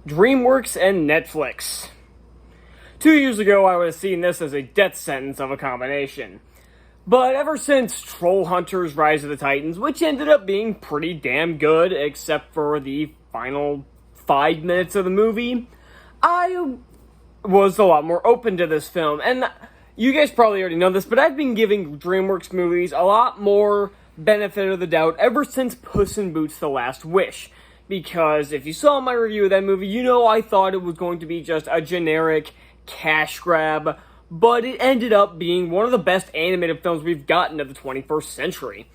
DreamWorks and Netflix. 2 years ago, I would have seen this as a death sentence of a combination. But ever since Troll Hunters Rise of the Titans, which ended up being pretty damn good, except for the final 5 minutes of the movie, I was a lot more open to this film. And you guys probably already know this, but I've been giving DreamWorks movies a lot more benefit of the doubt ever since Puss in Boots: The Last Wish. Because if you saw my review of that movie, you know I thought it was going to be just a generic cash grab, but it ended up being one of the best animated films we've gotten of the 21st century.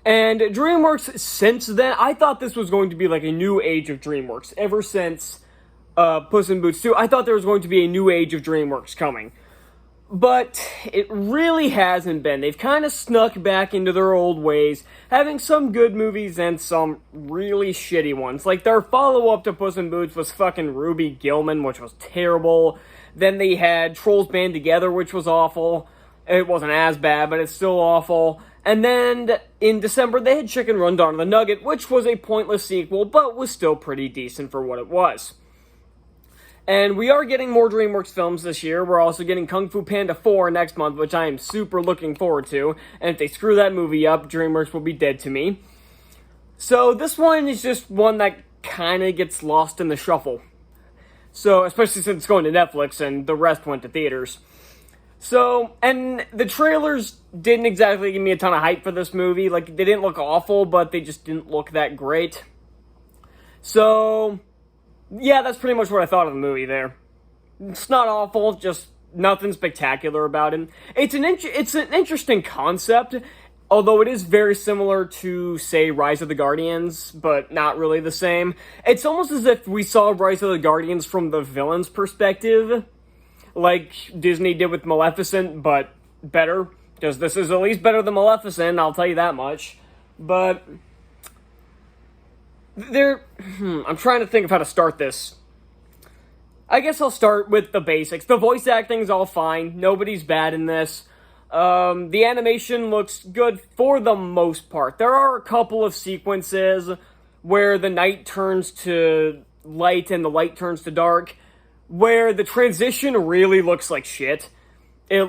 And DreamWorks, since then, I thought this was going to be like a new age of DreamWorks. Ever since Puss in Boots 2, I thought there was going to be a new age of DreamWorks coming. But it really hasn't been. They've kind of snuck back into their old ways, having some good movies and some really shitty ones. Like, their follow-up to Puss in Boots was fucking Ruby Gilman, which was terrible. Then they had Trolls Band Together, which was awful. It wasn't as bad, but it's still awful. And then, in December, they had Chicken Run Dawn of the Nugget, which was a pointless sequel, but was still pretty decent for what it was. And we are getting more DreamWorks films this year. We're also getting Kung Fu Panda 4 next month, which I am super looking forward to. And if they screw that movie up, DreamWorks will be dead to me. So this one is just one that kind of gets lost in the shuffle. So, especially since it's going to Netflix and the rest went to theaters. So, and the trailers didn't exactly give me a ton of hype for this movie. Like, they didn't look awful, but they just didn't look that great. So, yeah, that's pretty much what I thought of the movie there. It's not awful, just nothing spectacular about it. It's an interesting concept, although it is very similar to, say, Rise of the Guardians, but not really the same. It's almost as if we saw Rise of the Guardians from the villain's perspective, like Disney did with Maleficent, but better, because this is at least better than Maleficent, I'll tell you that much. But I'm trying to think of how to start this. I guess I'll start with the basics. The voice acting's all fine. Nobody's bad in this. The animation looks good for the most part. There are a couple of sequences where the night turns to light and the light turns to dark, where the transition really looks like shit. It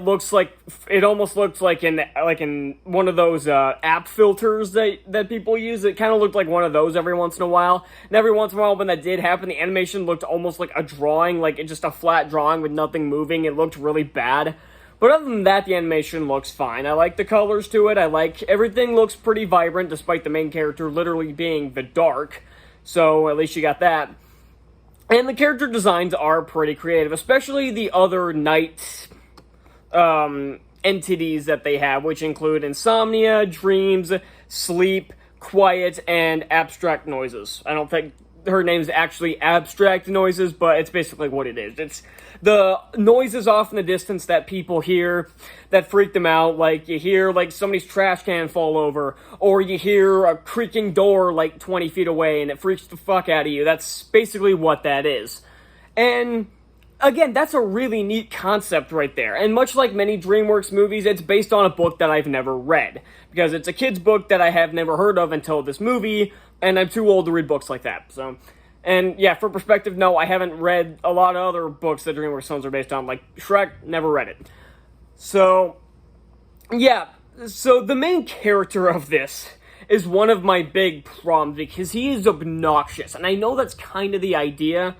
almost looks like in one of those app filters that people use. It kind of looked like one of those every once in a while. And every once in a while when that did happen, the animation looked almost like a drawing, like just a flat drawing with nothing moving. It looked really bad. But other than that, the animation looks fine. I like the colors to it. Everything looks pretty vibrant, despite the main character literally being the dark. So at least you got that. And the character designs are pretty creative, especially the other night entities that they have, which include insomnia, dreams, sleep, quiet, and abstract noises. I don't think her name's actually abstract noises, but it's basically what it is. It's the noises off in the distance that people hear that freak them out, like you hear like somebody's trash can fall over, or you hear a creaking door like 20 feet away and it freaks the fuck out of you. That's basically what that is. And again, that's a really neat concept right there. And much like many DreamWorks movies, it's based on a book that I've never read. Because it's a kid's book that I have never heard of until this movie, and I'm too old to read books like that. So, and yeah, for perspective, no, I haven't read a lot of other books that DreamWorks films are based on, like Shrek, never read it. So, yeah, so the main character of this is one of my big problems, because he is obnoxious. And I know that's kind of the idea,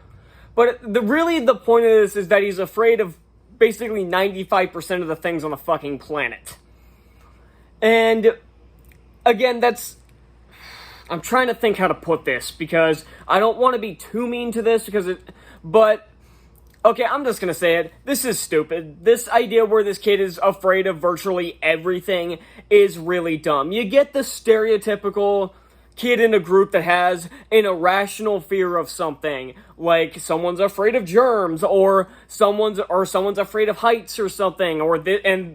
but really the point of this is that he's afraid of basically 95% of the things on the fucking planet. And again, I'm trying to think how to put this, because I don't want to be too mean to this, but okay, I'm just gonna say it. This is stupid. This idea where this kid is afraid of virtually everything is really dumb. You get the stereotypical kid in a group that has an irrational fear of something, like someone's afraid of germs, or someone's afraid of heights or something,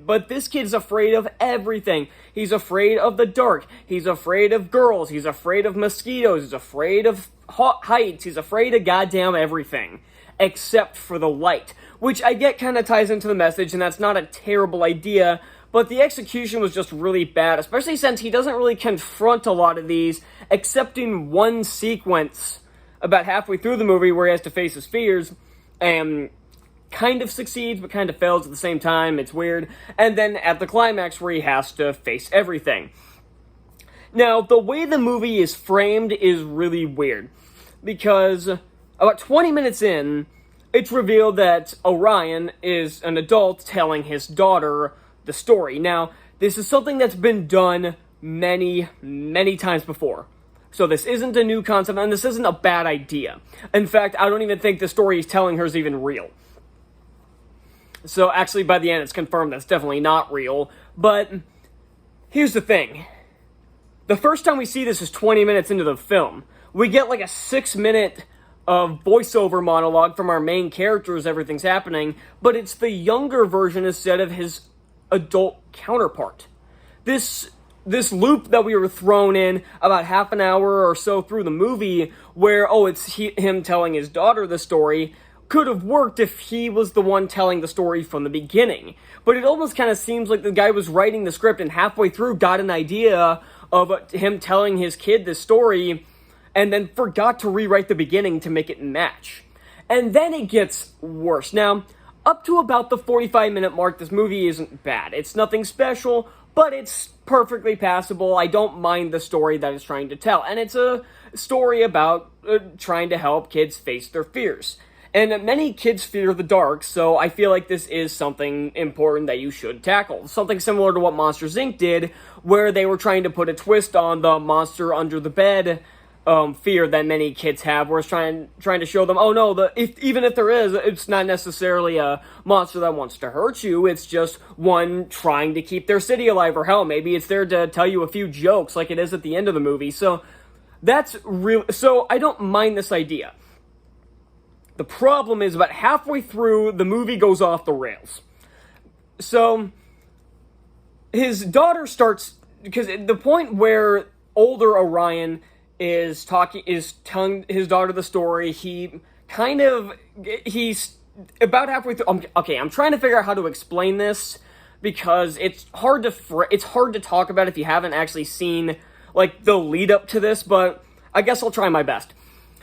but this kid's afraid of everything. He's afraid of the dark. He's afraid of girls. He's afraid of mosquitoes. He's afraid of heights. He's afraid of goddamn everything, except for the light, which I get kind of ties into the message, and that's not a terrible idea. But the execution was just really bad, especially since he doesn't really confront a lot of these, except in one sequence about halfway through the movie where he has to face his fears, and kind of succeeds, but kind of fails at the same time. It's weird. And then at the climax where he has to face everything. Now, the way the movie is framed is really weird, because about 20 minutes in, it's revealed that Orion is an adult telling his daughter the story. Now, this is something that's been done many, many times before. So this isn't a new concept, and this isn't a bad idea. In fact, I don't even think the story he's telling her is even real. So actually, by the end, it's confirmed that's definitely not real. But here's the thing. The first time we see this is 20 minutes into the film. We get like a 6-minute of voiceover monologue from our main character as everything's happening, but it's the younger version instead of his adult counterpart. This loop that we were thrown in about half an hour or so through the movie, where, it's him telling his daughter the story, could have worked if he was the one telling the story from the beginning. But it almost kind of seems like the guy was writing the script and halfway through got an idea of him telling his kid this story, and then forgot to rewrite the beginning to make it match. And then it gets worse. Now, up to about the 45-minute mark, this movie isn't bad. It's nothing special, but it's perfectly passable. I don't mind the story that it's trying to tell. And it's a story about trying to help kids face their fears. And many kids fear the dark, so I feel like this is something important that you should tackle. Something similar to what Monsters, Inc. did, where they were trying to put a twist on the monster under the bed fear that many kids have, where it's trying to show them, even if there is, it's not necessarily a monster that wants to hurt you, it's just one trying to keep their city alive, or hell, maybe it's there to tell you a few jokes like it is at the end of the movie. So that's real. So I don't mind this idea. The problem is about halfway through, the movie goes off the rails. So his daughter starts, because the point where older Orion is telling his daughter the story, he's about halfway through. Okay, I'm trying to figure out how to explain this, because it's hard to talk about if you haven't actually seen like the lead up to this, but I guess I'll try my best.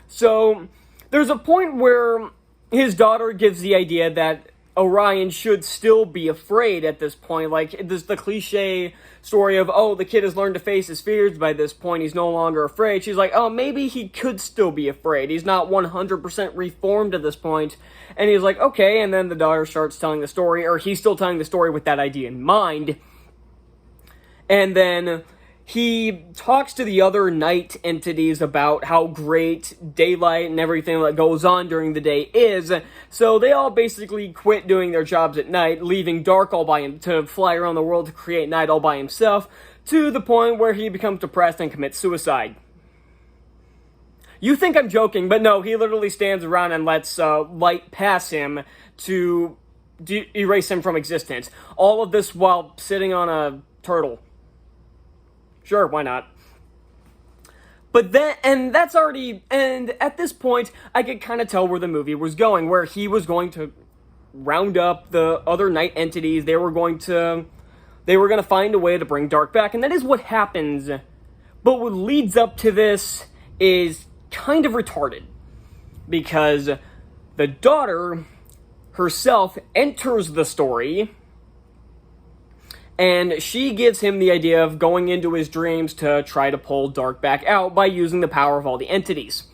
So there's a point where his daughter gives the idea that Orion should still be afraid at this point. Like, there's the cliche story of, the kid has learned to face his fears by this point, he's no longer afraid. She's like, maybe he could still be afraid. He's not 100% reformed at this point. And he's like, okay, and then the daughter starts telling the story, or he's still telling the story with that idea in mind. And then he talks to the other night entities about how great daylight and everything that goes on during the day is, so they all basically quit doing their jobs at night, leaving Dark all by him to fly around the world to create night all by himself, to the point where he becomes depressed and commits suicide. You think I'm joking, but no, he literally stands around and lets light pass him to erase him from existence. All of this while sitting on a turtle. Sure, why not? But then, and at this point, I could kind of tell where the movie was going, where he was going to round up the other night entities, they were going to find a way to bring Dark back, and that is what happens. But what leads up to this is kind of retarded, because the daughter herself enters the story, and she gives him the idea of going into his dreams to try to pull Dark back out by using the power of all the entities.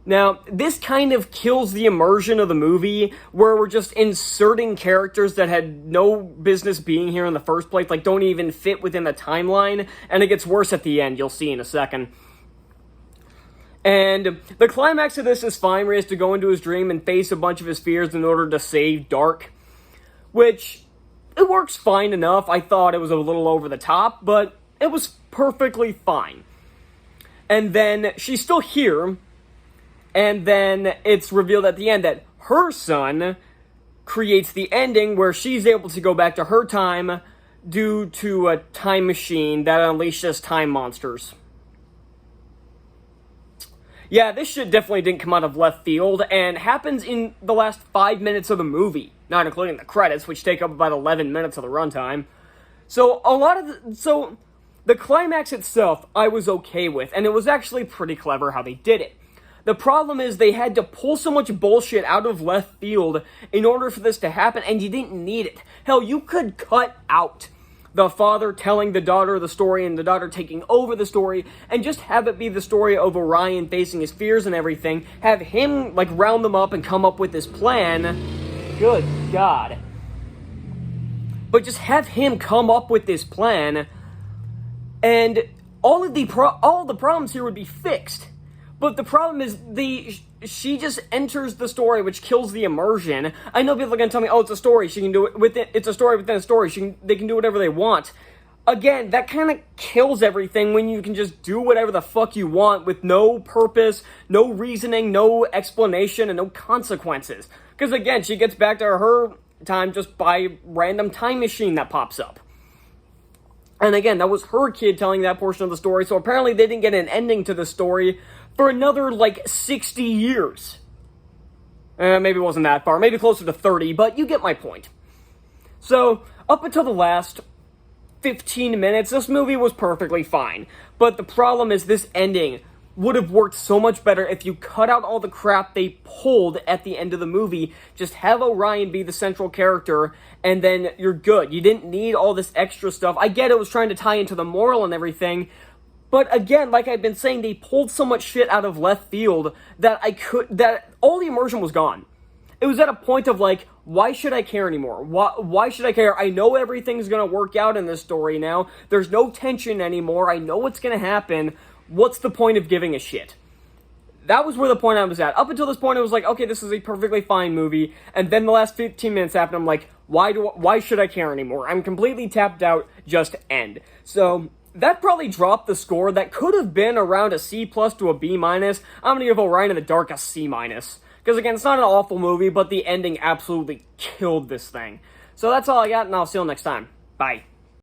Now, this kind of kills the immersion of the movie, where we're just inserting characters that had no business being here in the first place, like don't even fit within the timeline, and it gets worse at the end, you'll see in a second. And the climax of this is fine, where he has to go into his dream and face a bunch of his fears in order to save Dark, which it works fine enough. I thought it was a little over the top, but it was perfectly fine. And then she's still here, and then it's revealed at the end that her son creates the ending where she's able to go back to her time due to a time machine that unleashes time monsters. Yeah, this shit definitely didn't come out of left field, and happens in the last 5 minutes of the movie, not including the credits, which take up about 11 minutes of the runtime. So the climax itself, I was okay with, and it was actually pretty clever how they did it. The problem is they had to pull so much bullshit out of left field in order for this to happen, and you didn't need it. Hell, you could cut out the father telling the daughter the story and the daughter taking over the story, and just have it be the story of Orion facing his fears and everything. Have him, like, round them up and come up with this plan. Good God. But just have him come up with this plan, and all the problems here would be fixed. But the problem is she just enters the story, which kills the immersion. I know people are gonna tell me, "Oh, it's a story. She can do it within. It's a story within a story. They can do whatever they want." Again, that kind of kills everything when you can just do whatever the fuck you want with no purpose, no reasoning, no explanation, and no consequences. Because again, she gets back to her time just by random time machine that pops up. And again, that was her kid telling that portion of the story, so apparently they didn't get an ending to the story for another, 60 years. Maybe it wasn't that far, maybe closer to 30, but you get my point. So, up until the last 15 minutes, this movie was perfectly fine. But the problem is this ending would have worked so much better if you cut out all the crap they pulled at the end of the movie. Just have Orion be the central character, and then you're good. You didn't need all this extra stuff. I get it was trying to tie into the moral and everything, but again, like I've been saying, they pulled so much shit out of left field that all the immersion was gone. It was at a point of why should I care anymore? Why should I care? I know everything's gonna work out in this story now. There's no tension anymore. I know what's gonna happen. What's the point of giving a shit? That was where the point I was at. Up until this point, it was okay, this is a perfectly fine movie. And then the last 15 minutes happened. I'm like, why should I care anymore? I'm completely tapped out. Just end. So that probably dropped the score. That could have been around a C+ to a B-. I'm gonna give Orion in the Dark a C-. Because again, it's not an awful movie, but the ending absolutely killed this thing. So that's all I got, and I'll see you next time. Bye.